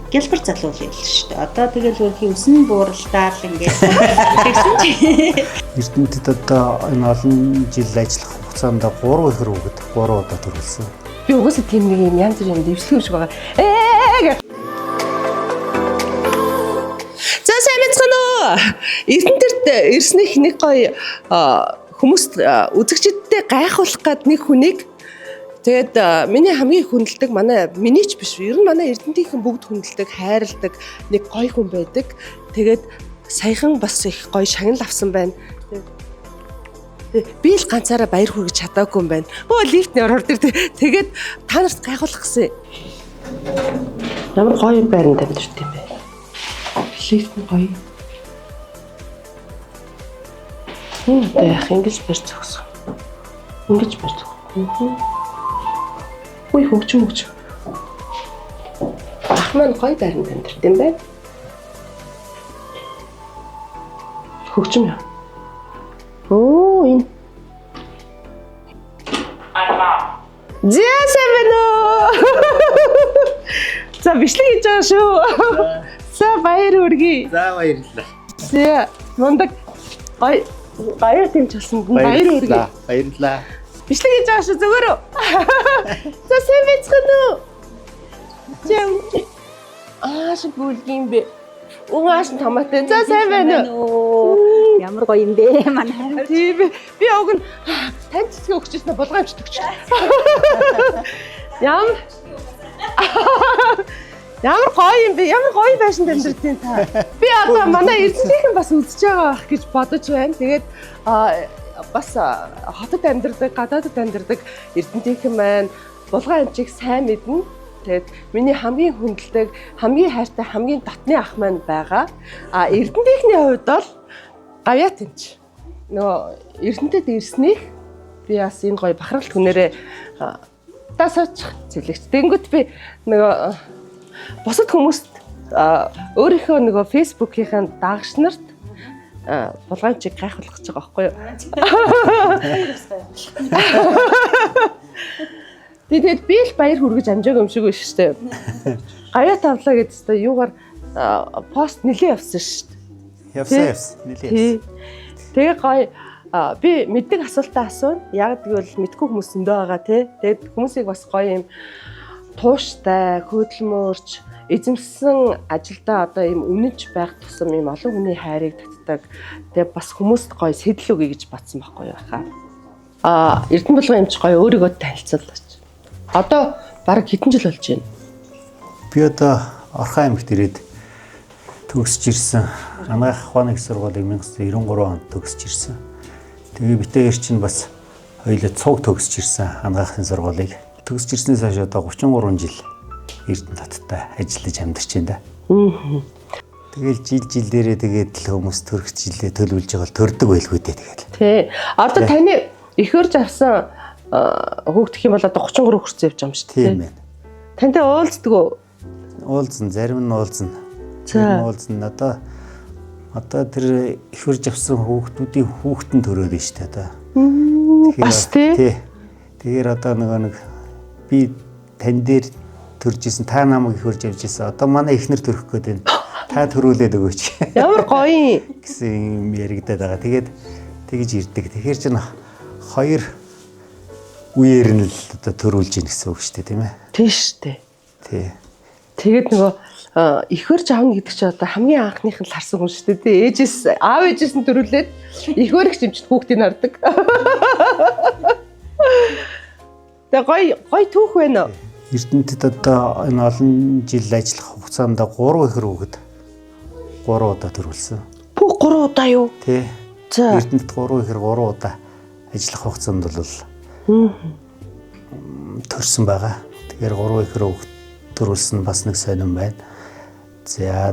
Гэлбэр залуу л шүү дээ. Одоо тэгэл өөрхийн өсөн бууралтаар л ингээд тэгсэн чи. Эрдэнэтэд одоо энэ олон жил ажиллах хугацаанд 3 их рүүгэд 3 удаа төрүүлсэн. Би угаасаа тийм нэг юм янз бүрийн дэвшлэх юм шиг байгаа. За сайн мэцхан уу. Эрдэнэтэд ирснэх нэг гоё хүмүүст үзэгчдтэй гайхуулах гад нэг хүнийг тэгээд миний хамгийн хүндэлдэг миний ч биш. Ер нь манай Эрдэнэтийн бүгд хүндэлдэг, хайрладаг нэг гоё хүн байдаг. Тэгээд саяхан бас их гоё шагнал авсан байна. Би л ганцаараа баяр хүргэж чадаагүй юм байна. Лифтний ороор тэгээд та нарт гайхуулах гэсэн. Ямар гоё байранд амьдарч юм бэ? Лифт нь гоё. Яах ингэж барь зогсон. Ингэж барь зогсон. Ой хөгжим. Ах маань гоё байранд амьдарч юм байна. Хөгжим яа. Энэ. Зэсэмэнэ. За бичлэг хийж байгаа шүү. За баяр хүргэе. За баярлалаа. За мундаг баяр тэмч болсон. Баяр хүргэе. Баярлалаа. Бичлэг хийж байгаа шүү зөвөрөө. За сайн байцгаана уу? Жам. Шиг бүлгийн бэ. Угааш томатой. За сайн байна уу? Ямар гоё юм бэ манай. Тийм би уг нь тань цэцгээ өгчөөснө булгаамж төгч. Ямар гоё юм бэ? Ямар гоё байшинд амьдэрдیں۔ Та. Би одоо манай Эрдэнэтийн бас үзэж байгаа байх гэж бодож байна. Тэгээд бас хотод амьдардаг, гадаадд амьдардаг Эрдэнэтийн маань булгаан амжийг сайн мэднэ. Тэгээд миний хамгийн хүндэлдэг, хамгийн хайртай, хамгийн дотны ах маань байгаа. Эрдэнэтийн хувьд бол гавьяа тэмч. Нөгөө Эрдэнэтэд ирснийх би бас энэ гоё бахархалт хүнээрээ тасаачих зэлэгч. Тэнгүүт би нөгөө бусад хүмүүст өөрийнхөө нөгөө фэйсбүүкийн дагагч нарт булгаанчийг гайхуулах гэж байгаа байхгүй юу? Тэгээд би л баяр хүргэж амжаагүй юм шиг байна шүү дээ. Гавьяа тавлаа гэдэгтэй юугаар пост нэлээ явсан шүү дээ. Явсан нэлээ. Тэгээ гоё би мэддэг асуултаа асууна. Яг гэвэл мэдгүй хүмүүс зөндөө байгаа тий. Тэгээд хүмүүсийг бас гоё юм тууштай, хөдөлмөрч, эзэмсэн ажилдаа одоо юм үнэнч байх тусам юм олон хүний хайрыг татдаг. Тэгээ бас хүмүүст гоё сэтэл өгье гэж батсан байхгүй юу хаа. Эрдэнэ булган эмч гоё өөрийгөө танилцуулаач. Одоо бараг хэдэн жил болж байна? Би одоо Орхон аймагт ирээд төгсөж ирсэн. Анагаах ухааны их сургуулийг 1993 онд төгсөж ирсэн. Тэгээ битээгэр чинь бас хоёулаа цуг төгсөж ирсэн анагаахын сургуулийг. Төгсөж ирснээс хойш одоо 33 жил Эрдэнэ хоттой ажиллаж амьдарч байна да. Тэгэл жил дээрээ тэгээд л хүмүүс төрөх жилээ төлөвлөж байгаа л төрдөг байлгүй дээ тэгэл. Тий. Одоо таны ихэрж авсан хөөгдөх юм бол одоо 33 хүрсэн явж байгаа юм шүү дээ. Тийм байна. Тантай уулздаг уу? Уулзсан, зарим нь уулзна. Уулзна. Одоо тэр ихэрж авсан хүүхдүүдийн хүүхдэн төрөөд нь шүү дээ одоо. Бас тий. Тэгэхээр одоо нэг би тань дээр төрж исэн та намайг ихэрж авч исэн. Одоо манай эхнэр төрөх гээд байна. Та төрүүлээд өгөөч. Ямар гоё гэсэн юм яригадаад байгаа. Тэгээд тэгж ирдэг. Тэгэхээр чинь хоёр үеэр нь л одоо төрүүлж ийн гэсэн үг шүү дээ, тийм ээ. тий шүү дээ. Тий. Тэгээд нөгөө ихэрж аавна гэдэг чинь одоо хамгийн анхных нь л харсан хүн шүү дээ. Аав ээжээс нь төрүүлээд ихэрэгч юмчд хүүхдийг хардаг. Тэгээ гоё түүх байна. Эрдэнэтэд одоо энэ олон жил ажиллах хугацаанд 3 их рүүгэд 3 удаа төрүүлсэн. Бүх 3 удаа юу? Тий. За. Эрдэнэтэд 3 ихэр 3 удаа ажиллах хугацаанд бол төрсөн байгаа. Тэгэхээр 3 их рүүгэд төрүүлсэн бас нэг сонирн байна. За.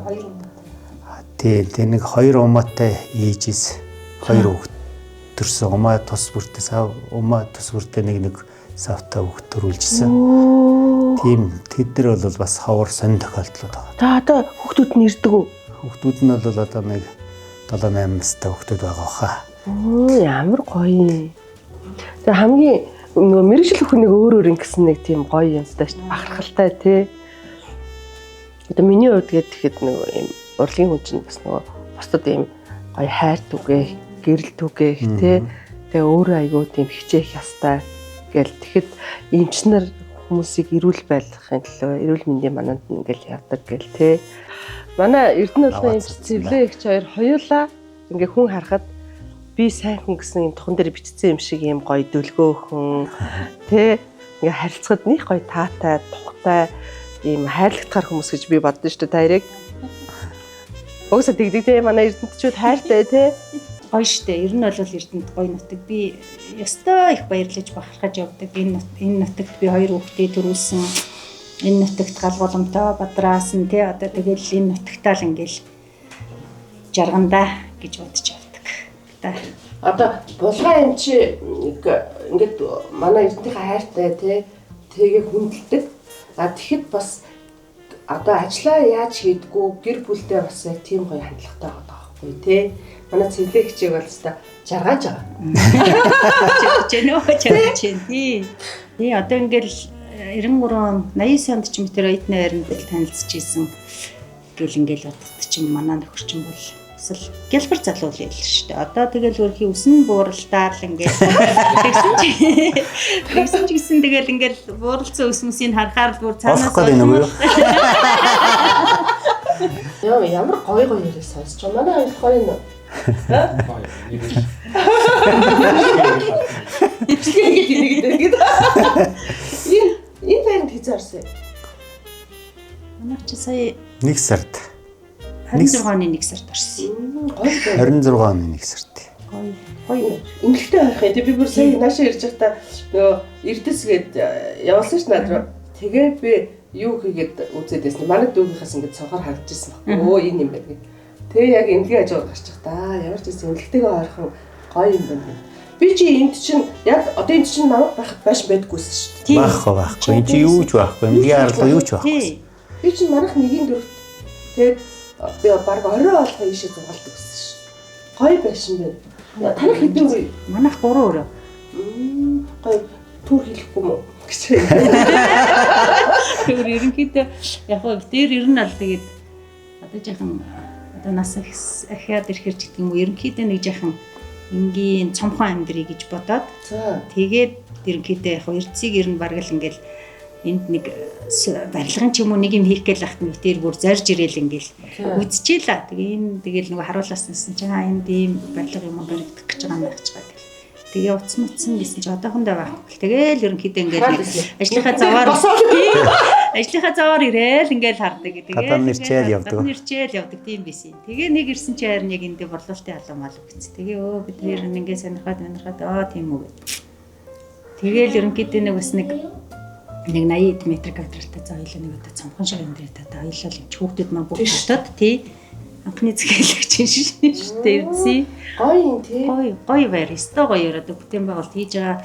Тий, нэг 2 умаатай ээжээс 2 хүүхэд төрсөн. Умаа тус бүртээ нэг савтай хүүхэд төрүүлжсэн. Тийм тэд нар бол бас ховор сонир тохиолдлууд байгаа. За одоо хүүхдүүд нь ирдэг үү? Хүүхдүүд нь бол одоо нэг 7-8 настай хүүхдүүд байгаа хаа. Ямар гоё. Тэгээ хамгийн нөгөө мэрэгжил өхнийг өөр өөр ингэсэн нэг тийм гоё юмстай шүү дээ. Бахархалтай тий. Одоо миний хувьд тэгэхэд нэг юм урлагийн хүн чинь бас нөгөө бусдад юм гоё хайр түгээх, гэрэл түгээх тий. Тэгээ өөрөө айгүй тийм хичээх ястай гэл тэгэхэд эмчнэр хүмүүсийг эрүүл байлгахын төлөө эрүүл мэндийн мананд ингээл явдаг гэл тий. Манай Эрдэнэ улаан эмч цэвлээ ихч хоёр хоёулаа ингээ хүн харахад би сайн хүн гэсэн юм тухан дээр бичсэн юм шиг юм гоё дөлгөөхөн тий ингээ харилцахад них гоё таатай тухтай ийм хайрлагтахар хүмүүс гэж би боддоо шүү дээ таарыг. Угсаа тэгдэг тий манай эрдэнтчүүд хайртай тий Гоё штэ. Ер нь бол Эрдэнэт гоё нутаг. Би ёстой их баярлаж бахархаж явдаг. Энэ нутагт би 2 хүүхдээ төрүүлсэн. Энэ нутагт галгууламтай бадраасан тий одоо тэгэл энэ нутагтаа л ингээл жаргандаа гэж бодож явдаг. Одоо булган эмч ингээд манай эрдэнтийн хайртай тий тэгээ хүндэлдэг. Тэгэхэд бас одоо ажиллаа яаж хийдгүү гэр бүлдээ бас яг тийм гоё хандлагатай байгаа байхгүй тий. Манай цэвлээ хичээг бол өстой жаргаж байгаа. Жаргаж тий. Тий одоо ингээл 93 89 онд ч мэтэр оюутны байранд л танилцчихсэн гэл ингээл боддог чинь манай нөхөр чинь бол эсвэл гялбар залуу л байл шүү дээ. Одоо тэгэл өөрхийн үсэн бууралтаар л ингээл тэгсэн ч гэсэн тэгэл ингээл бууралцсан өсмөсийг харахаар л бүр цаанаас Яа ямар гоё яриа сонсч байгаа. Манай хоёр гоё нөө. Энэ байранд хийзаарсан. Манай чи сая 1 сард 26 оны 1 сард орсон. Гоё. 26 оны 1 сард. Гоё. Эмгэлтэй байх юм. Би бүр сая наашаа ирж байхдаа нөгөө Эрдэс гээд явуулсан ш надад. Тэгээ би юу хийгээд үзээд байсан. Манай дүүгийнхээс ингээд цонхоор харагдчихсан баг. Өө энэ юм байна. Тэгээ яг эмнэлгийн ажил гарч байгаа. Ямар ч юм эмнэлтэйгээ ойрхон гоё юм байна. Би чи энд чинь яг одоо энд чинь намайг байхад байш байдггүйсэн шүү дээ. Байхгүй. Энд чи юу ч байхгүй. Эмнэлгийн арга юу ч байхгүй. Би чинь манайх нэгийн дөрөвт тэгээд би баг орой олгоо ийшээ зугаалдаг гэсэн шүү. Гоё байшин байна. Танах хэдэн үе? Манайх 3 өрөө. Гоё түр хэлэхгүй мө гэж. Тэр ерөнхийдөө яг гоо дээр ер нь аль тэгээд одоо жаахан одоо нас ахиад ирэхэр ч гэдэг юм уу ерөнхийдөө нэг жаахан энгийн цомхон амьдрий гэж бодоод тэгээд ерөнхийдөө яг эрдсийг ер нь бараг л ингээл энд нэг барилгын ч юм уу нэг юм хийх гээл ахт нэг дээр бүр зорж ирээл ингээл үзчихээ л. Тэгээ энэ тэгэл нөгөө харууласнаас чинь энд ийм барилга юм баригдах гэж байгаа юм байх ч байгаа. Тэгээ утсан гэсэн чи одоохондоо байхгүй. Тэгээл ерөнхийдөө ингээл ажлынхаа заваар ирээл ингээл хардаг гэдэг. Гадаа нэрчээл явдаг. Нэрчээл явдаг тийм байсан. Тэгээ нэг ирсэн чи харин яг эндээ борлуулалтын алуу мал үгц. Тэгээ бид нэр ингээд сонирхоод тийм үү гэд. Тэгээл ерөнхийдөө нэг бас нэг 80 метр квадраттай за хоёлаа нэг одоо цомхон шиг амьдрээд одоо хоёлаа л хүүхдүүд маань бүгд бодоод тий анхны зэхэлэгч шүү дээ үзье. Гоё юм тий. Гоё байр өстой гоё ороод бүтээн байгуулалт хийж байгаа.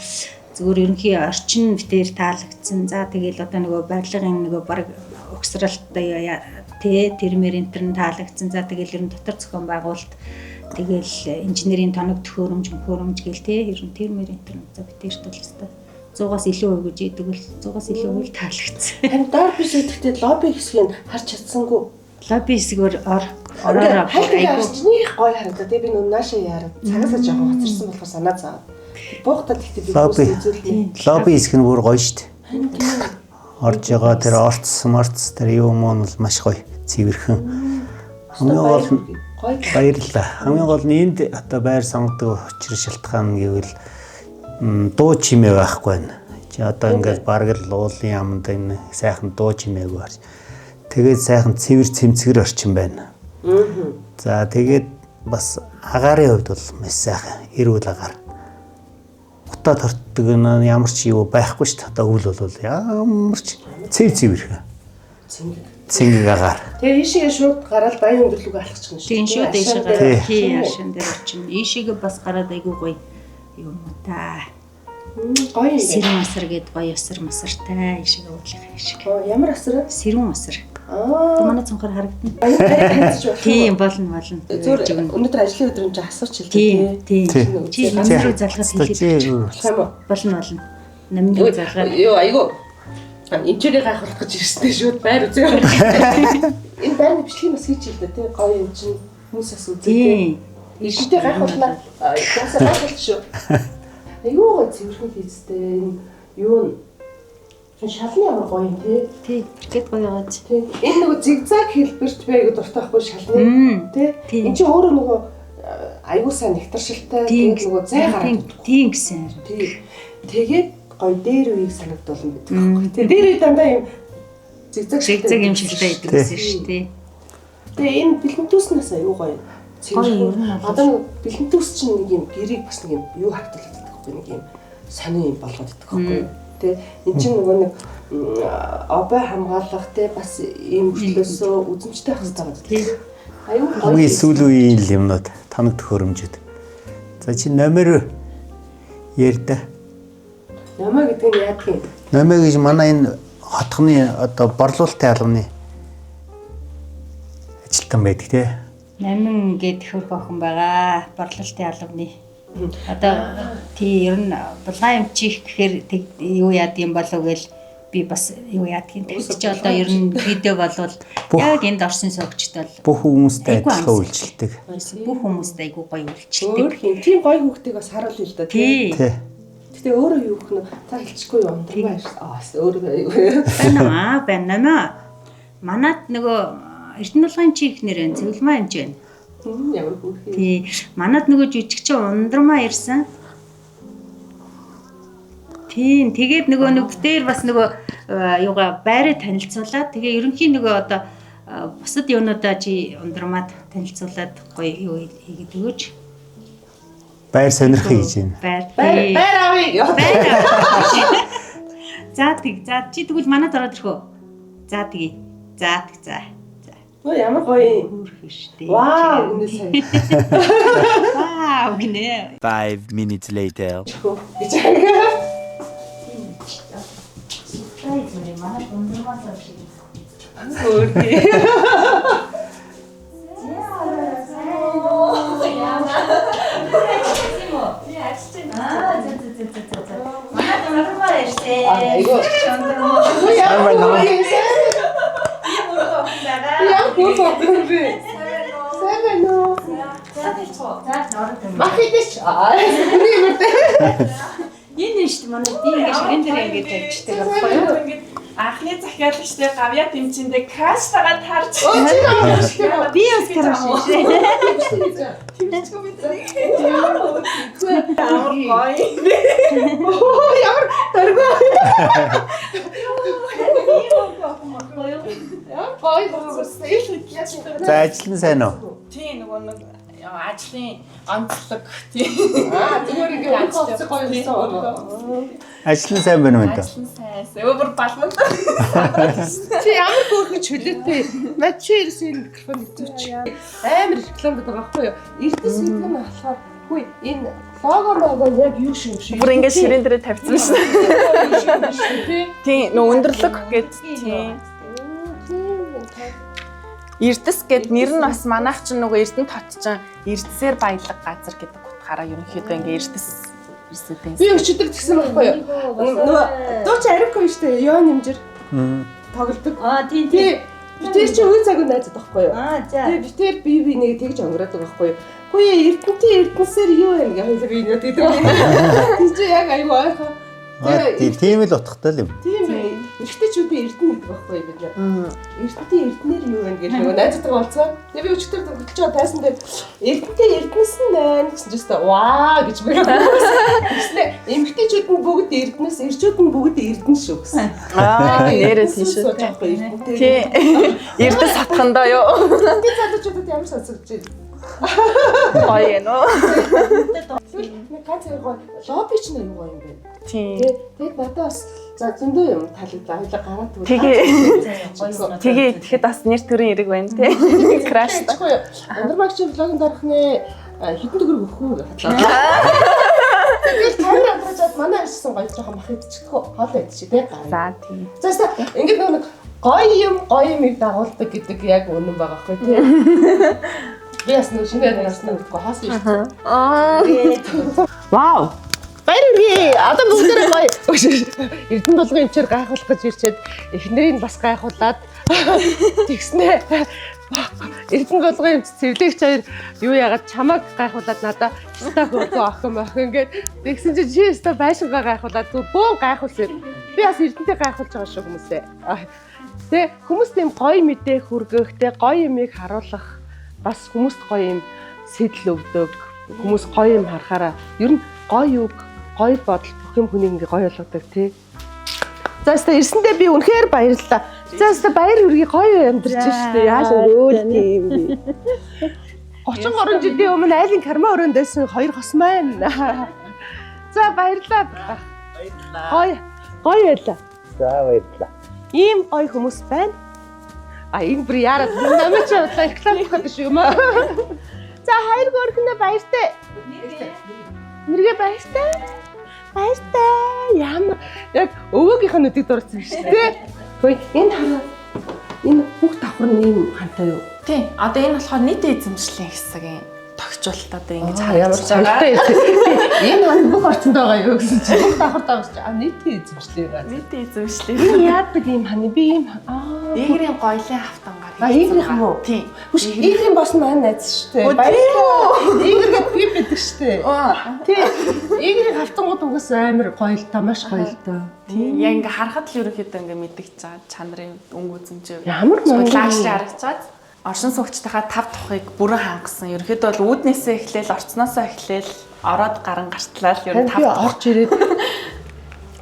Зүгээр ерөнхий орчин битээр таалагдсан. За тэгэл одоо нөгөө барилгын нөгөө баг угсралтай тий термер энтерн таалагдсан. За тэгэл ерөн дотор зохион байгуулалт тэгэл инженерийн тоног төхөөрөмж гээл тий ерөн термер энтерн за битээрт бол өстой 100-аас илүү хувь гэж идэг бол 100-аас илүү хувь таалагдсан. Харин доор биш гэхдээ лобби хэсгийг харж чадсангүй. Лобби хэсгээр ороо айгүй гоё харагдаад би нүн наашаа яарад цагаасаа жоохон хоцорсон болохоор санаа заа. Буухтад ихтэй би үзүүлээ. Лобби хэсэг нь бүр гоё шүү дээ. Орж байгаа тэр орц тэр юм уу бол маш гоё цэвэрхэн. Хамгийн гол нь баярлалаа. Хамгийн гол нь энд одоо байр сонгодог учир шалтгаан гэвэл дуу чимээ байхгүй байна. Чи одоо ингээд бараг л уулын яманд энэ сайхан дуу чимээгүй харж. Тэгээд сайхан цэвэр цэмцгэр орчин байна. За тэгээд бас агаарын хувьд бол маш сайхан эрүүл агаар. Утаа тортдог ямар ч юу байхгүй шүү дээ. Одоо өвөл бол ямар ч цэвэрхэн. Цэнгэг агаар. Тэгээ ийшээ шууд гараад баян өндөрлөг алхачихна шүү. Тийм шүү дээ ийшээ гараад тий яшин дээр очино. Ийшээгээ бас гараад айгүй гоё юм уу та. Гоё юм. Сэрүүн асар гээд гоё асар масартай ийшээгээ уудлах шиг. Ямар асар? Сэрүүн асар. Манай цонхоор харагдана. Тийм болно. Өнөөдөр ажлын өдөр юм чи асарч хэлдэг тий. Чи намруу залгаад хэлээд болно. Намруу залгаад. Йоо айгу. Энчээрээ гайхуулах гэж ирстэй шүү байр үзээ. Энэ байрны бичлэгийг бас хийж илдэ тий гоё юм чинь хүмүүсээс үзээ. Иштэй гайхуулнаа яасаа гайхуулт шүү. Айгүй гоё цэвэрхэн хийцтэй юу чин шалны ямар гоё юм тий. Тэгэд гоё байгааз. Тий. Энэ нөгөө зигзаг хэлбэрт байгаад дуртай байхгүй шалны тий. Энд чинь өөрөө нөгөө айгүй сайн нэгтаршилтай тэгээд нөгөө зай гараад тийм гэсэн. Тий. Тэгээд гоё дээр үеийг санагдуулна гэдэг байхгүй. Тэгээ дээр үе дандаа юм зигзаг юм шилтэй идэг гэсэн шүү дээ. Тэгээ энэ бэлэнтүүснээс аюу гоё. Одоо бэлэнтүүс чинь нэг юм гэрийг бас нэг юм юу хавталдаг байхгүй нэг юм сонин юм болгоод идэх байхгүй. Тэ эн чинь нөгөө нэг обой хамгаалах те бас ийм хөтлөөсөө үзэмжтэй байх хэрэгтэй байна. Аюу гоё. Хамгийн сүүлийн үеийн юмнууд танаг төхөөрөмжөд. За чи номер ярьда. Намаа гэдэг нь яадаг юм? Номер гэж манай энэ хотхны одоо борлуулалтын албаны ажилтан байдаг тий. 8 гээд хөрх охин байгаа. Борлуулалтын албаны. Одоо тий ер нь булган эмчих гэхээр юу яадаг юм болов гээл би бас юу яадаг юм. Тэгж чи одоо ер нь видео болвол яг энд орсон суугчд бол бүх хүмүүстэй адилхан үйлчлдэг. Бүх хүмүүстэй айгуу гоё үйлчлдэг. Тийм гоё хүүхдийг бас харуул л да тий. Тий. Гэтэ өөрөө юу гэх нь та хэлчихгүй юу ундраа өөрөө байна. Манад нөгөө Эрдэнэ булган чи их нэр цэвэлмаа хэмж байна. Ямар хүүхээ. Тий. Манад нөгөө жижигч ундрмаа ирсэн. Тийм. Тэгээд нөгөө дээр бас нөгөө юугаа байраа танилцуулаад тэгээ ерөнхийн нөгөө одоо бусад юунуудаа чи ундрмаад танилцуулаад гоё юу хийгээд өгөөч. Байр сонирхъя гэж байна. Байр авъя. За чи тэгвэл манад ороод ирэх үү? За тэгье. За. Оо ямар гоё Хөөрхөн штэ. Вау, үнэ сайн. Вау, гинэ. 5 minutes later. Гэж аа. Тайзны манад ундрмаас авчих. Хөөрхий. Манад ундрмаа ирсэн. Айгуу. Сайн байна уу? Яа хүүхээ. Сайн байна уу? Махидч. Үний мөрдөө. Энэ нь шүү дээ манай би ингэж энэ дээр ингэж тавьчихдаг байхгүй юу? Ингээд анхны захиалагчтай гавья тэмцэндээ каштагаа тарж. Би бас караш шээ. Амар гоё. Ямар дөргөө. За ажил нь сайн уу? Тийм нөгөө нэг ажлын онцлог тийм. Зүгээр ингээд онцлог гоё байсан. Ажил нь сайн байна уу энэ? Ажлын сайн. Өөр балман. Чи ямар хөөрхөн чөлөөтэй. Наа чи ирсэн микрофон өгч. Амар реклам гэдэг байгаа байхгүй юу? Эрдэс гэдэг нь болохоор хүй энэ лого яг юу шиг юм шиг. Бүр ингээд ширээн дээр тавьсан шүү. Тийм нөгөө өндөрлөг гэдэг тийм. Эрдэс гэд нэр нь бас манайх чинь нөгөө Эрдэнэ тот чинь Эрдэсээр баялаг газар гэдэг утгаараа ерөнхийдөө ингээ Эрдэс Би өчигдөр тэгсэн байхгүй юу? Нөгөө дууч ариуко юм штэ ёо нэмжэр тоглодог. Тийм. Битэр чи үе цаг найзад байхгүй юу? За. Тэгээ битэр би нэг тэгж өнгөрөөдөг байхгүй юу? Хөөе Эрдэнэсээр юу юм гээ хоёул би нэг тэгдэг. Тэг чи яг аюу ойхоо. Тийм л утгатай л юм. Тийм ээ. Эргэжтэйчүүдийн Эрдэнэ гэдэг байхгүй юу бид. Эрдэнэтийн Эрдэнээр юу вэ гэж нөгөө найзтайгаа болцоо. Тэгээ би өчигдөр хөтлөж байгаа тайсан дээр Эрдэнэтэй Эрдэнэс нь байна гэсэн чинь ваа гэж би хэлсэн. Эмэгтэйчүүд нь бүгд Эрдэнэс, эрчүүд нь бүгд Эрдэнэ шүү гэсэн. нэрээ тийш үү. Тийм. Эрдэс хатхандаа юу. Эрдэнэ залуучуудад ямар сонсогдож байна? Гоё ээ нөө. Нэг ганц гоё лобби ч нэг гоё юм байна. Тийм. Тэгээд надад бас за зөндөө юм таалагдаа хоёлаа гараад Тэгээ тэгэхэд бас нэр төрийн эрэг байна те. Краш. Андермагч влогонд орох нэ хэдэн төгрөг өгөх үү хатлаа. Тэгээд камер амтгаад манай ирсэн гоё жоохон мах идчихдэг хоол идчих тий. За тийм. За ингээд нэг гоё юм дагуулдаг гэдэг яг үнэн байгаа хгүй тий. Би бас нэг шинээр нарсан гэдэггүй хоос ирсэн. Вау. баяр үргээ. Одоо бүгдээрээ гоё. Эрдэнэ тулгын эмчээр гайхуулах гэж ирчээд эхнэрийг бас гайхуулаад тэгснэ. Эрдэнэ тулгын эмч цэвлэгч хоёр юу яагаад чамайг гайхуулаад надаа ста хөргөө охин ингээд тэгсэн чинь чи ста байшингаа гайхуулаад бөөн гайхуулсан. Би бас эрдэнэтэй гайхуулж байгаа шүү хүмүүсээ. Тэ хүмүүст юм гоё мэдээ хүргэх, тэ гоё юмыг харуулах бас хүмүүст гоё юм сэтэл өгдөг. Хүмүүс гоё юм харахаараа ер нь гоё үг, гоё бодол бүх юм хүнийг ингээ гоё болгодог тий. За өстө ирсэндээ би үнэхээр баярлалаа. За өстө баяр үргээ гоё амьдарч штэ. Яаж өөл тийм би. 33 жилийн өмнө айлын карма өрөөнд байсан 2 хос маань. За баярлалаа. Баярлалаа. Гоё байлаа. За баярлалаа. Ийм гоё хүмүүс байна. Энэ бүр яарад намайг ч бодлоо реклам хийх гэдэг шүү юм аа. За хоёр гөрхнөө баяртай. Мэргээ баяртай. Баяртай. Ямар яг өвөөгийнх нь үдэг дурдсан шүү дээ. Хөөе энэ хараа. Энэ бүх давхар нь ийм хантай юу? Тий. Одоо энэ болохоор нийт эзэмшлийн хэсэг юм. Тогтчлолт одоо ингэж ямар сайтай. Энэ хань бүх орчинд байгаа юу гэсэн чинь бүх давхар дагаж нийтийн эзэмшлээ байгаа. нийт эзэмшлээ. Би яадаг юм хань би ийм Игрийн гоёлын хавтангаар. Игрийн юм уу? Тий. Хүш игрийн бос нь маань найз шүү дээ. Баярлалаа. Игрийн би байдаг шүү дээ. Тий. Игрийн хавтангууд угаас амар гоё л та маш гоё л та. Тий. Яг ингээ харахад л ерөөхдөө ингээ мэдгэж байгаа чанарын өнгө үзэмжээ. Ямар лагш харагдаад оршин суугчдынхаа 5 тухыг бүрэн хангасан. Ерөөхдөө бол үүднээсээ эхлээл орцноосоо эхлээл ороод гарan гартлал ер нь 5 тухыг орж ирээд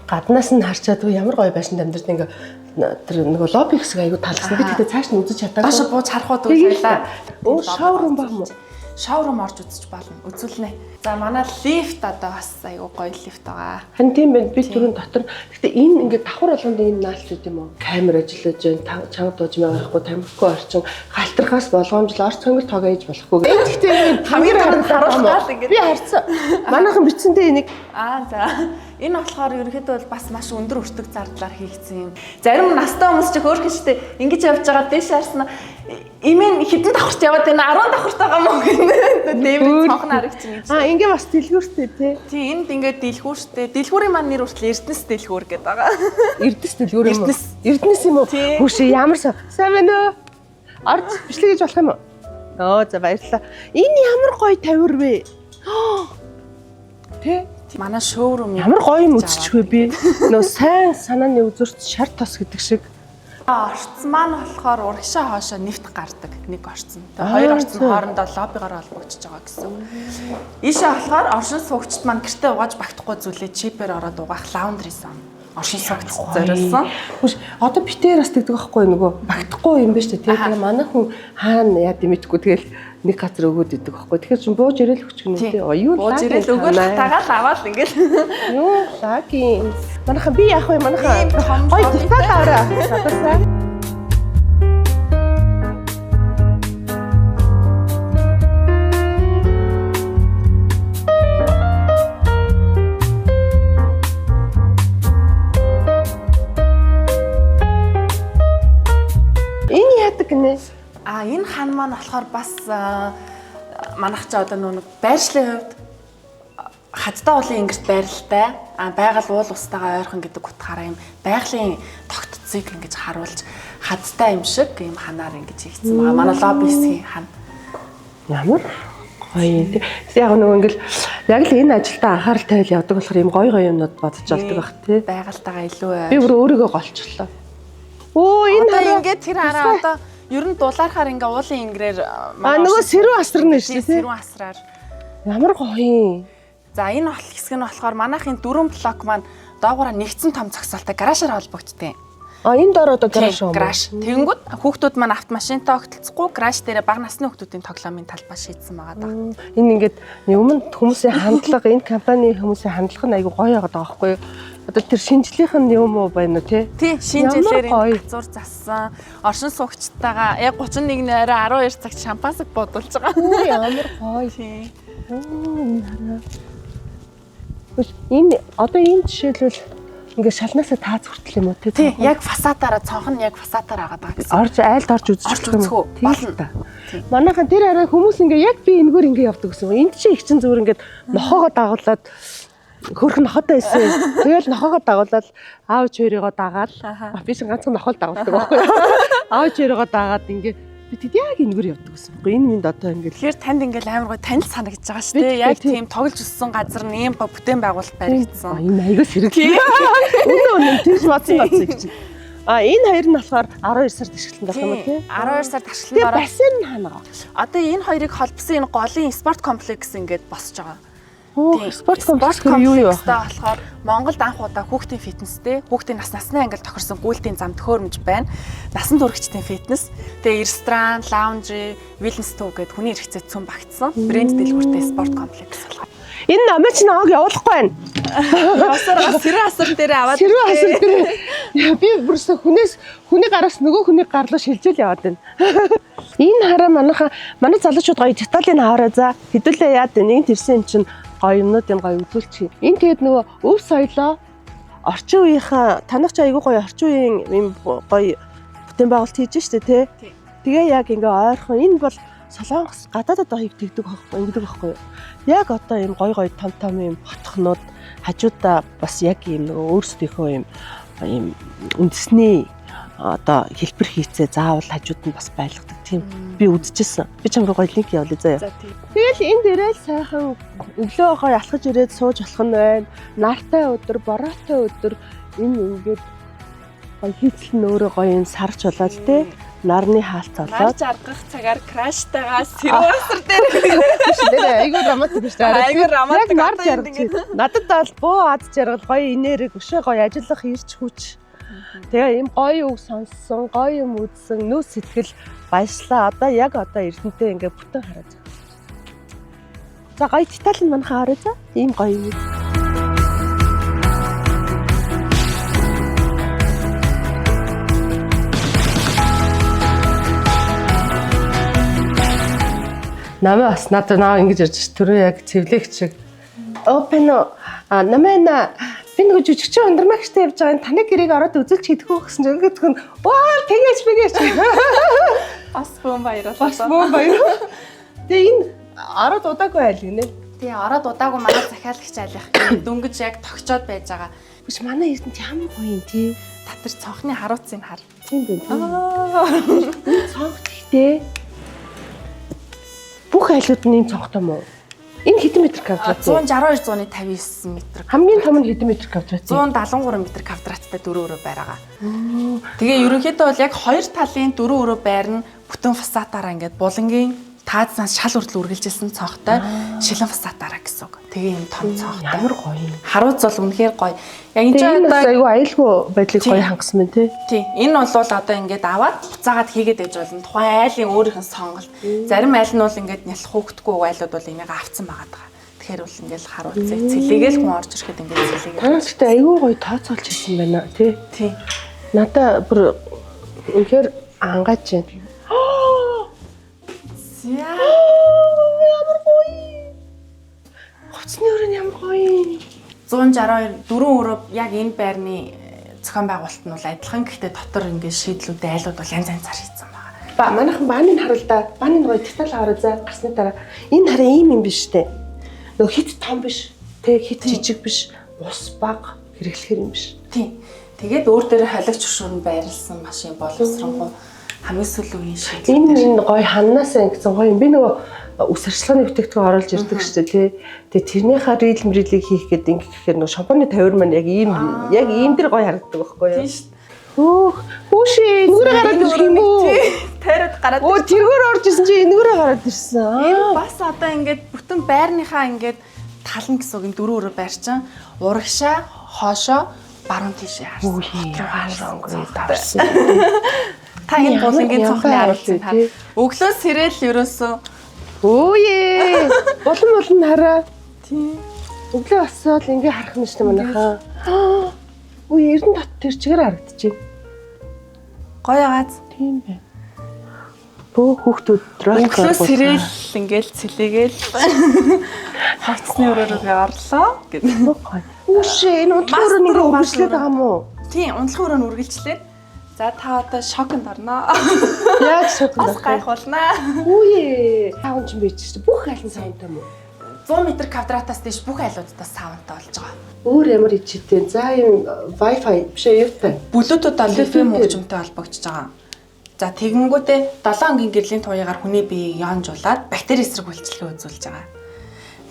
гаднаас нь харчаад ямар гоё байшин амьдарч ингээ тэр нөгөө лобби хэсэг аягүй талсан. Би тэгтээ цааш нь үзэж чадаагүй. Доош бууж харахад үзлээ. Өө шоурум баг мó. Шоурум орж үзэж болно. Үзүүлнэ. За манай лифт одоо бас аягүй гоё лифт байгаа. Хан тийм байна. Би түрүүн дотор. Гэтэ энэ ингээ давхар болгонд энэ наалт үү юм уу? Камер ажиллаж байна. Чанга дууж байгаа байхгүй тамхигүй орчин. Галтархаас болгоомжл орц цонгол тоог ээж болохгүй. Энэ гэхдээ хамгийн харуулгаал ингээ. Би харцсан. Манайхан бичсэндээ энийг За. Энэ болохоор ерөнхийдөө бол бас маш өндөр өртөг зардлаар хийгдсэн юм. Зарим настай хүмүүс ч хөөрхөн штэ ингэж явж байгаа дэш харснаа имэн хідэн давхарт яваад энэ 10 давхарт байгаа мó гэнэ. Нэмэг цонхны ариг чинь гэж. ингээ бас дэлгүүртэй тий. Тий энд ингээд дэлгүүртэй. Дэлгүүрийн маань нэр хүртэл Эрдэнэс дэлгүүр гэдэг байгаа. Эрдэнэс дэлгүүр юм уу? Эрдэнэс юм уу? Хүүш ямар сайн байна уу? Орж бичлэг хийж болох юм уу? За баярлалаа. Энэ ямар гоё тавир вэ? Тэ? Манай шоурум ямар гоё юм үзчихвэ би. Нөө сайн санааны үзүүрт шар тос гэдэг шиг. Орцсон маань болохоор урагшаа хоошоо нэвт гардаг нэг орцсон. Тэгээ хоёр орцсон хоорондоо лоббигоор холбогдож байгаа гэсэн. Ийшээ болохоор оршин суугчд маань гэртээ угааж багтахгүй зүйлээ чипээр ороод угаах лаундри сон. Оршин суугчд зориулсан. Хүш одоо битээр бас тэгдэг байхгүй нөгөө багтахгүй юм ба штэ. Тэгээ манай хүн хаана яа димэдгүй тэгэл нэг газар өгөөд идэг байхгүй. Тэгэхээр чинь бууж ирээл өгч гэнэ тий. Юу бууж ирээл өгөөл тагаал аваад ингээл. Юу лагийн. Манайхан би яах вэ? Манайхан гой тутаад аваа. Садасаа. Энэ яадаг гинэ? Энэ хан маань болохоор бас манайх ч одоо нэг байршлын хувьд хадтай уулын ингэрт байралтай байгаль уул устайгаа ойрхон гэдэг утгаараа юм байгалийн тогтцыг ингэж харуулж хадтай юм шиг юм ханаар ингэж хийгдсэн байгаа. Манай лобби хэсгийн хан. Ямар гоё тий. Яг нөгөө ингээл яг л энэ ажилдаа анхаарал тавил явдаг болохоор юм гоё юмнууд бодож олдог бах тий. Байгальтайгаа илүү би бүр өөрийгөө голчлоо. Энэ одоо ингээд тэр хараа одоо ер нь дулаархаар ингээ уулын ингэрээр нөгөө сэрүүн асрна шүү дээ. Сэрүүн асраар. Ямар гоё. За энэ хэсэг нь болохоор манайхын 4 блок маань доогоороо нэгдсэн том зогсоолтой гаражаар холбогдтыг. Энэ доор одоо гараж шүү. Гараж. Тэнгүүд хүүхдүүд маань автомашинтай огтлцохгүй гараж дээр бага насны хүүхдүүдийн тоглоомын талбай шийдсэн байгаа даа. Энэ ингээд өмнө хүмүүсийн хандлага энэ компани хүмүүсийн хандлага нь айгүй гоё байгаа байхгүй юу? Одоо тэр шинжлэх нь юм уу байна уу тий? Тий, шинжилээр газар зассан. Оршин суугчтайгаа яг 31-ний орой 12 цагт шампансаг бодулж байгаа. Ямар гоё. Тий. Энэ одоо энэ жишээлбэл ингээ шалнаасаа таац хүртэл юм уу тий? Яг фасадаараа цонх нь яг фасадаар агаад байгаа гэсэн. Орж айлд орж үзчих юм уу? Болно. Манайхан тэр арай хүмүүс ингээ яг би энэгээр ингээ явдаг гэсэн. Энд чинь их чин зүгээр ингээ нохоогоо дагуулад хөрх нохотой байсан. Тэгэл нохоогоо дагуулаад аав чөөрийгөө дагаад би ч ганцхан нохол дагуулдаг байхгүй. Аав чөөрийгөө дагаад ингээ би тэд яг энэгээр явдаг гэсэн байхгүй. Энэ минь одоо ингээ Тэгэхээр танд ингээл амар гой танил санагдаж байгаа шүү дээ. Яг тийм тоглож өссөн газар нэм гой бүтээн байгуулалт баригдсан. энэ аяга сэрэг. Үнэн тийш бодсон гэж. Энэ хоёр нь болохоор 12 сард ашигласан байх юм уу тий? 12 сард ашиглан дараа бассейн хаана? одоо энэ хоёрыг холбосон энэ голын спорт комплекс ингээд босч байгаа. Спорт комплекс юу юу вэ? Болохоор Монголд анх удаа хүүхдийн фитнестэй, хүүхдийн насны ангил тохирсон гүйлтийн зам төхөөрөмж байна. Насан туршидчдын фитнес. Тэгээ ресторан, лаунжи, wellness төв гэдэг хүний хэрэгцээ цөм багтсан. Брэнд дэлгүүртэй спорт комплекс болгоо. Энэ намайг нааг явуулахгүй байна. Асар сэрүү асар дээр аваад Сэрүү асар дээр би бүрсө хүний гараас нөгөө хүний гар руу шилжүүл яваад байна. Энэ хараа манай залуучууд гоё деталийн хаараа за хэдүүлээ яад нэг тэрсэн чинь гоё юмнуудын гоё үзүүлчих. Энэ тэгээд нөгөө өв соёлоо орчин үеийнхаа танах ч айгүй гоё орчин үеийн юм гоё бүтээн байгуулалт хийж штэ тий. Тэгээ яг ингээ ойрхон энэ бол Солонгос гадаадад байгааг тэгдэг байхгүй юу? Яг одоо ийм гой том ийм ботхнууд хажуудаа бас яг ийм өөрсдийнхөө ийм үндэсний одоо хэлбэр хийцээ заавал хажууд нь бас байлгадаг тийм би үзчихсэн. Би чамруу гоё линк явуулъя заяа. Тэгэл энэ дээрээ л сайхан өглөө гоё алхаж ирээд сууж болох нь байна. Нартай өдөр, бороотой өдөр энэ ингээд гоё хийцэл нь өөрөө гоё юм сарч болоод тий нарны хаалт олоод аргах цагаар краштайгаа сэрүү асар дээр айгүй драматик гэж байна. Айгүй драматик нар жаргаж. Надад бол боо ад жаргал гоё энерги өшөө гоё ажиллах ирч хүч. Тэгээ ийм гоё үг сонссон, гоё юм үзсэн, нөөц сэтгэл баярлаа. Одоо яг одоо эрдэнтэй ингээ бүтэн хараад байгаа. За гоё деталь нь манайхаа хараа за. Ийм гоё юм. Намаа бас надад ингэж ярьж түрүү яг цэвлэгч шиг. Open намаа би нэг жүжигчин ундрмагчтай явж байгаа таны гэрийг ороод үзэлч хийдэггүй гэсэн чинь ингээд тгэн ваа тэгэж бигэж. бас бом баярлалаа. Бас бом баяр. Тэгээ энэ ороод удаагүй айл гинэ. Тэгээ ороод удаагүй манай захиалагч айлах дөнгөж яг тогчоод байж байгаа. Биш манай эрдэнэт ямар гоё юм тий. Татар цонхны харуулцыг хар. Тийм дээ. Цонх гэхдээ бүх айлууд нь ийм цонхтой мó. Энэ хэдэн метр квадрат? 162-159 метр. Хамгийн том нь хэдэн метр квадрат? 173 метр квадраттай 4 өрөө байр байгаа. Тэгээ ерөнхийдөө бол яг хоёр талын 4 өрөө байр нь бүтэн фасадаараа ингээд булангийн таадсанаас шал хүртэл үргэлжилсэн цонхтой шилэн фасадаараа гэсэн үг. Тэгээ юм том цонхтой. Ямар гоё юм. Харуулц бол үнэхээр гоё. Яг энэ ч одоо айгүй аюулгүй байдлыг гоё хангасан байна тий. Тий. Энэ бол одоо ингээд аваад буцаагаад хийгээд байж болно. Тухайн айлын өөрийнх нь сонголт. Зарим айл нь бол ингээд нялх хөөгдөггүй айлууд бол энийг авцсан байгаа даа. Тэгэхээр бол ингээд харуулцыг цэлэгээл хүн орж ирэхэд ингээд цэлэгээл. Гэхдээ айгүй гоё тооцоолж хийсэн байна тий. Тий. Надаа бүр үнэхээр ангааж байна. Ямар гоё. Хувцсны өрөө нь ямар гоё. 162 4 өрөө яг энэ байрны зохион байгуулалт нь бол адилхан, гэхдээ дотор ингээд шийдлүүдээ айлууд бол янз янзаар хийсэн байгаа. Ба манайхан бааны харуул да. Бааны гоё деталь хараа за гарсны дараа. Энэ хараа ийм юм биш үү? Нөгөө хит том биш. Тэг хит жижиг биш. Ус баг хэрэглэхэр юм биш. Тийм. Тэгээд өөр дээр халигч хөшөөрөнд байрлсан машин боловсронгуй хамгийн сүүлийн шийдэл. Энэ гоё ханнаасаа ингэсэн гоё юм. Би нөгөө үс арчилгааны бүтээгдэхүүн оруулж ирдэг шүү дээ тий. Тэгээ тэрнийхээ рил мрилийг хийх гэдэг ингэ гэхээр нөгөө шампуны тавир маань яг ийм дэр гоё харагддаг байхгүй юу? Тийм шүү. Хүүши нүрэ гараад ирэх юм уу? Тайраад гараад. Оо тэргээр орж исэн чи энэгээр гараад ирсэн. Энэ бас одоо ингээд бүтэн байрныхаа ингээд талан гэсэн үг энэ 4 өрөө байр чинь урагшаа хоошоо баруун тийшээ харсан. Давсан. Та энэ булангийн цонхны харуулсан та. Өглөө сэрэл ерөөсөө өөе. Болон хараа. Тийм. Өглөө бассаал ингээ харах нь шүү дээ манайхаа. Үй эрдэн тат тэр чигээр харагдчихэв. Гоё гааз. Тийм байна. Бөө хүүхдүүд өглөө сэрэл ингээл цэлэгээл хавцсны өрөөрөө орлоо гэдэг. Үшээ энэ унтлах өрөө ингээ үргэлжлээд байгаа юм уу? Тийм, унтлах өрөө нь үргэлжлээд. За та одоо шокнд орноо. Яг шокнд бас гайхуулнаа. Үе. Таун ч байж шүү. Бүх айлын саунтай юм уу? 100 м квадратаас дээш бүх айлуудаас савнтай болж байгаа. Өөр ямар ичтэй. За юм Wi-Fi биш юутай. Bluetooth бол FM хөгжимтэй холбогдож байгаа. За тэгэнгүүтээ 7 хоногийн гэрлийн туяагаар хүний биеийг яонжуулаад бактери эсрэг үйлчлэгээ үзүүлж байгаа.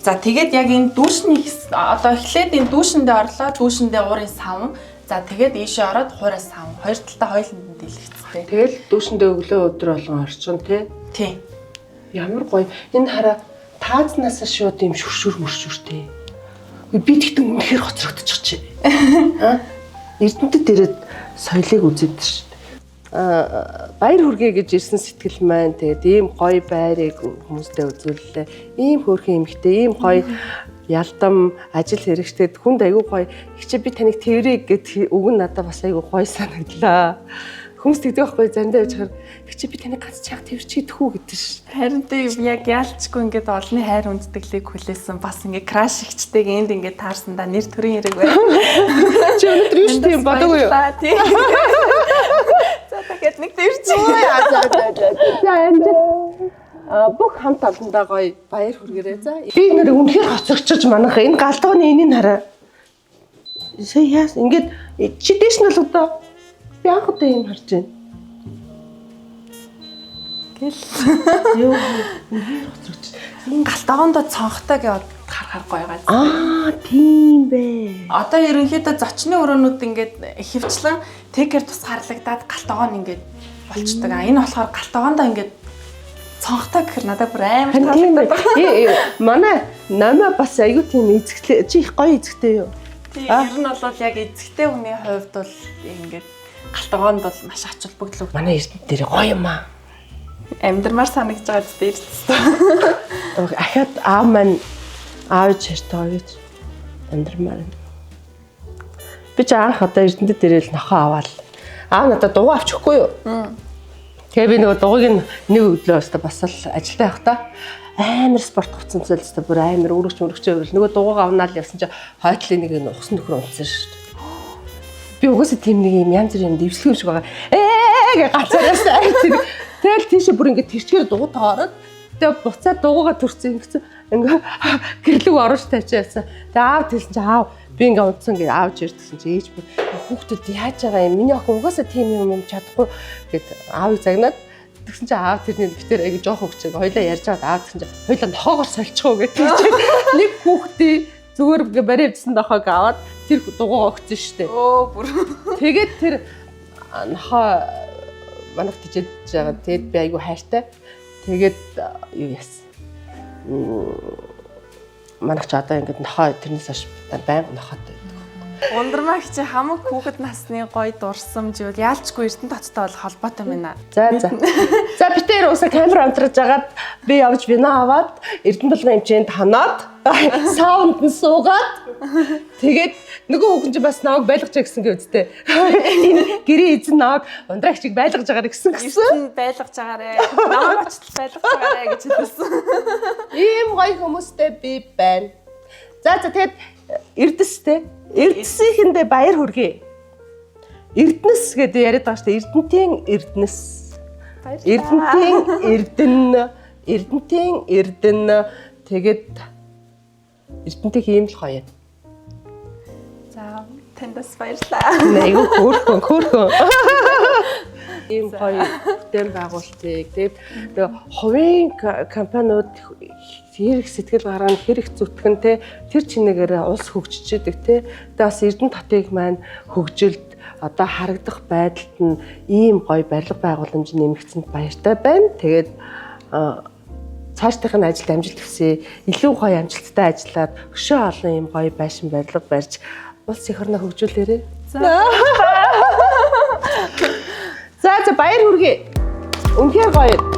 За тэгээд яг энэ дүүшний одоо эхлээд энэ дүүшиндээ орлоо, дүүшиндээ уурын савн. За тэгээд ийшээ ороод хуурай савн. Хоёр талтай хоёуланд дэлгэцтэй. Тэгэл дүүшиндээ өглөө өдөр болгон орчин тий. Тий. Ямар гоё. Энэ хараа таазнаас шууд юм мөршүртэй. Би тэгтэн үнэхээр хоцрогдчих чээ. Эрдэнэтэд ирээд соёлыг үзээд шүү дээ. Баяр хүргэе гэж ирсэн сэтгэл маань тэгээд ийм гоё байрыг хүмүүстэй үзүүллээ. Ийм хөөрхөн эмэгтэй, ийм гоё ялдам ажил хэрэгчтэд хүнд аягүй гоё. Ихчээ би таныг тэрэг гэд үг нь надад бас аягүй гоё санагдлаа. Хүмүүс тэгдэг байхгүй заримдаа яж хаар ихчээ би таныг ганц чаг тэрчийдэх үү гэдэг ш. Харин тийм яг яалчгүй ингээд олны хайр үнддэглийг хүлээсэн бас ингээд краш ихчтэйг энд ингээд таарсандаа нэр төрийн хэрэг байна. Чи өнөөдөр юу ч тийм бодоогүй юу? За тэгээд нэг тэрч. За энэ бүх хамт олондоо гоё баяр хүргээрэй. За би нэр үнэхээр хоцрогчж манайх энэ галдууны энийг хараа. Сая яас ингээд чи дэш нь бол одоо би анх удаа юм харж байна. Гэл. Юу хоцрогч. Энэ галтгоондоо цонхтой гэвд харахаар гоё газ. Тийм бэ. Одоо ерөнхийдөө зочны өрөөнүүд ингээд хөвчлэн текер тусгаарлагдаад галтгоо нь ингээд болчдөг. Энэ болохоор галтгоондоо ингээд цонхтой гэхэр надад бүр амар таалагддаг. Манай намаа бас аягүй тийм эзэгтэй чи их гоё эзэгтэй юу? Тийм ер нь бол яг эзэгтэй хүний хувьд бол ингээд галтгоонд бол маш ач холбогдол. Манай эрдэнэ дээр гоё юм аа. Амьдрмаар санагдж байгаа зү эрдэнэ. Ахаад аав маань аавч хэртөө гэж амьдрмаар. Би ч анх одоо эрдэнэт дээрэл нохоо аваад аав надад дугуй авч өгөхгүй юу? Тэгээ би нөгөө дугуйг нэг өглөө өстө бас л ажилдаа явах та амар спорт хувцастай өстө бүр амар өргөж өргөж нөгөө дугуйг авнаа л явсан чи хойтлын нэг нь усан нөхөр унтсан шүү дээ. Би угаасаа тийм нэг юм янз бүрийн дэвшлэг шиг байгаа. Гээ ганцаараасаа тэгэл тийшээ бүр ингээд тэрчгээр дугуйтаа ороод тэгээ буцаад дугуйгаа төрсөн ингэсэн ингээ гэрлэг орж тавьчихсан. Тэгээ аав хэлсэн чи аав би ингээ унтсан гээ аавж ирдсэн чи ээж бүр хүүхдүүд яаж байгаа юм миний охин угаасаа тийм юм чадахгүй гэд аавыг загнаад тэгсэн чи аав тэрний битэр аяг жоох өгчээг хоёлаа ярьж байгаад аав тэгсэн чи хоёлаа нохоогоор сольчихоо гэдэг чи нэг хүүхдийн зүгээр баривдсан нохоог аваад тэр дугуйгаа өгсөн штэ. Бүр. Тэгээд тэр нохоо манайх тийж байгаа. Тэгээд би айгу хайртай. Тэгээд юу яасан. Манайх ч одоо ингээд нохоо тэрнээс хойш байнга нохоотой. Ундрмаа чи хамаг хүүхэд насны гоё дурсамж юу яалчгүй эрдэнэ доттой бол холбоотой байна. За. За битээр уусаа камер амтраж агаад би явж вино аваад эрдэнэ толгойн хэмжээнд ханаад саунд нь суугаад тэгээд нөгөө хүүхэн чи бас намайг байлгаж гэсэн гээ үсттэй. Энэ гэрээ эзэн намайг ундраагчиг байлгаж агаар гэсэн. Байлгаж агаарэ. Намайг очтол байлгаж агаарэ гэж хэлсэн. Ийм гоё хүмүүстэй би байна. За тэгээд эрдэстэй. Эрдэсийнхэндээ баяр хүргэе. Эрдэнэс гэдэг яриад байгаа шүү дээ. Эрдэнтийн эрдэнэс. Эрдэнтийн эрдэнэ. Эрдэнтийн эрдэнэ. Тэгээд эрдэнтийн ийм л гоё. За, таньдас баярлалаа. Айгу хөөрхөн. Ийм гоё бүтээн байгуулалтыг тэгээд хувийн компаниуд хэрэг сэтгэл гаргана хэрэг зүтгэн те тэр чинээгээр улс хөгжиж идэг те тэгээд бас эрдэнэ татыг маань хөгжилд одоо харагдах байдалд нь ийм гоё барилга байгууламж нэмэгдсэнд баяртай байна. Тэгээд цаашдынх нь ажилд амжилт хүсье. Илүү гоё амжилттай ажиллаад өшөө олон ийм гоё байшин барилга барьж улс их орноо хөгжүүлээрэй. За баяр хүргэе. Үнэхээр гоё.